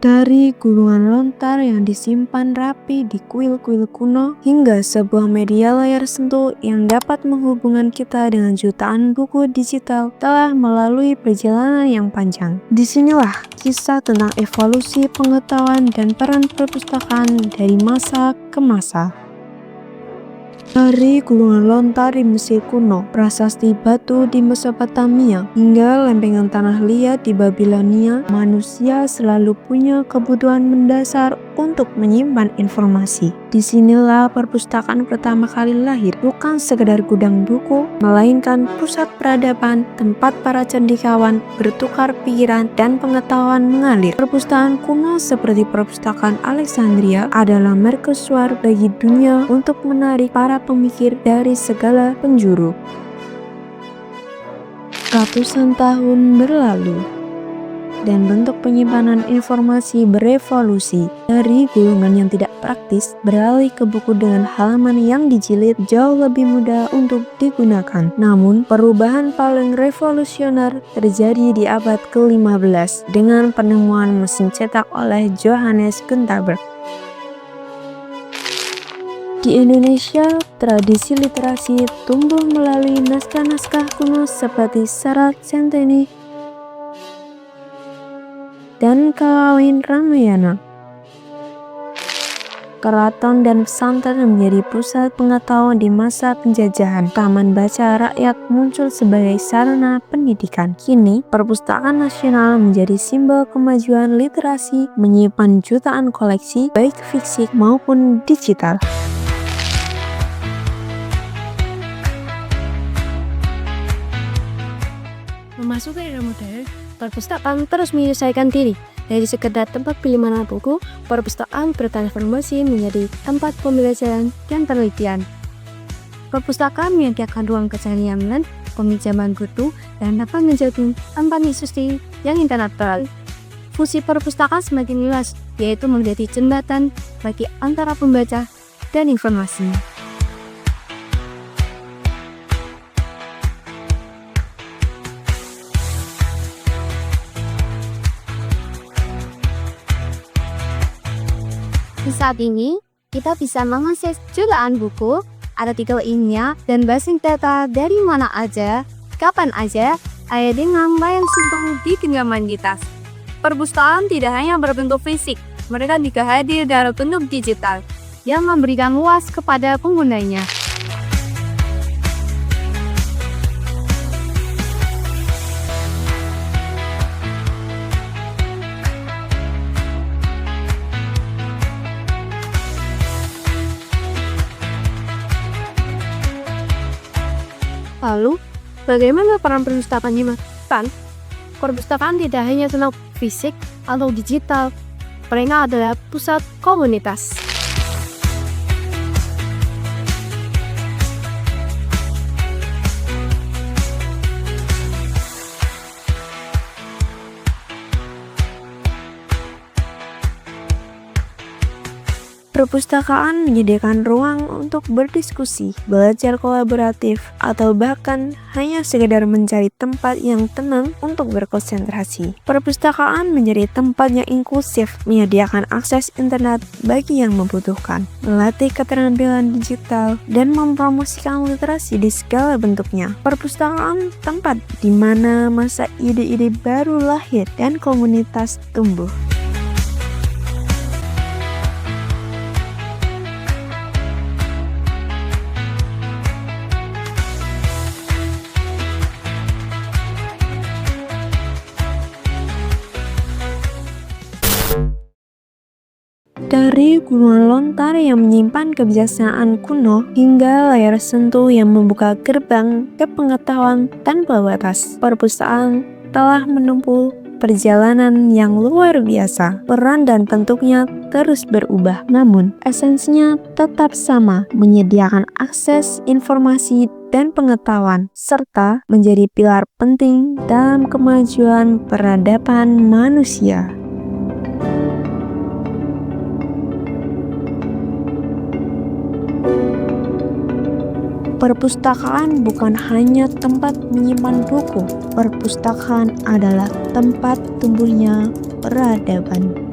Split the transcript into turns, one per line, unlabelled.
Dari gulungan lontar yang disimpan rapi di kuil-kuil kuno hingga sebuah media layar sentuh yang dapat menghubungkan kita dengan jutaan buku digital telah melalui perjalanan yang panjang. Disinilah kisah tentang evolusi pengetahuan dan peran perpustakaan dari masa ke masa. Dari gulungan lontar di Mesir kuno, prasasti batu di Mesopotamia, hingga lempengan tanah liat di Babilonia, manusia selalu punya kebutuhan mendasar untuk menyimpan informasi. Disinilah perpustakaan pertama kali lahir, bukan sekedar gudang buku, melainkan pusat peradaban, tempat para cendekiawan bertukar pikiran dan pengetahuan mengalir. Perpustakaan kuno seperti perpustakaan Alexandria adalah mercusuar bagi dunia untuk menarik para pemikir dari segala penjuru. Ratusan tahun berlalu, dan bentuk penyimpanan informasi berevolusi dari gulungan yang tidak praktis beralih ke buku dengan halaman yang dijilid jauh lebih mudah untuk digunakan. Namun, perubahan paling revolusioner terjadi di abad ke-15 dengan penemuan mesin cetak oleh Johannes Gutenberg. Di Indonesia, tradisi literasi tumbuh melalui naskah-naskah kuno seperti Serat Centeni dan Kakawin Ramayana. Keraton dan pesantren menjadi pusat pengetahuan di masa penjajahan. Taman baca rakyat muncul sebagai sarana pendidikan. Kini, perpustakaan nasional menjadi simbol kemajuan literasi, menyimpan jutaan koleksi, baik fisik maupun digital.
Memasuki era modern, perpustakaan terus menyesuaikan diri. Dari sekedar tempat penyimpanan buku, perpustakaan bertransformasi menjadi tempat pembelajaran dan penelitian. Perpustakaan menyediakan ruang keseharian, peminjaman buku, dan dapat menjadi tempat diskusi yang intelektual. Fungsi perpustakaan semakin luas, yaitu menjadi jembatan bagi antara pembaca dan informasi. Saat ini, kita bisa mengakses jutaan buku, artikel ilmiah, dan basis data dari mana aja, kapan aja, hanya dengan layar sentuh di genggaman kita. Perpustakaan tidak hanya berbentuk fisik, mereka juga hadir dalam bentuk digital, yang memberikan luas kepada penggunanya. Lalu, bagaimana peran perpustakaan di masa depan? Perpustakaan tidak hanya tentang fisik atau digital, mereka adalah pusat komunitas.
Perpustakaan menyediakan ruang untuk berdiskusi, belajar kolaboratif, atau bahkan hanya sekedar mencari tempat yang tenang untuk berkonsentrasi. Perpustakaan menjadi tempat yang inklusif, menyediakan akses internet bagi yang membutuhkan, melatih keterampilan digital, dan mempromosikan literasi di segala bentuknya. Perpustakaan tempat di mana masa ide-ide baru lahir dan komunitas tumbuh. Dari gulungan lontar yang menyimpan kebijaksanaan kuno hingga layar sentuh yang membuka gerbang ke pengetahuan tanpa batas, perpustakaan telah menempuh perjalanan yang luar biasa. Peran dan bentuknya terus berubah, namun esensinya tetap sama, menyediakan akses informasi dan pengetahuan, serta menjadi pilar penting dalam kemajuan peradaban manusia. Perpustakaan bukan hanya tempat menyimpan buku, perpustakaan adalah tempat tumbuhnya peradaban.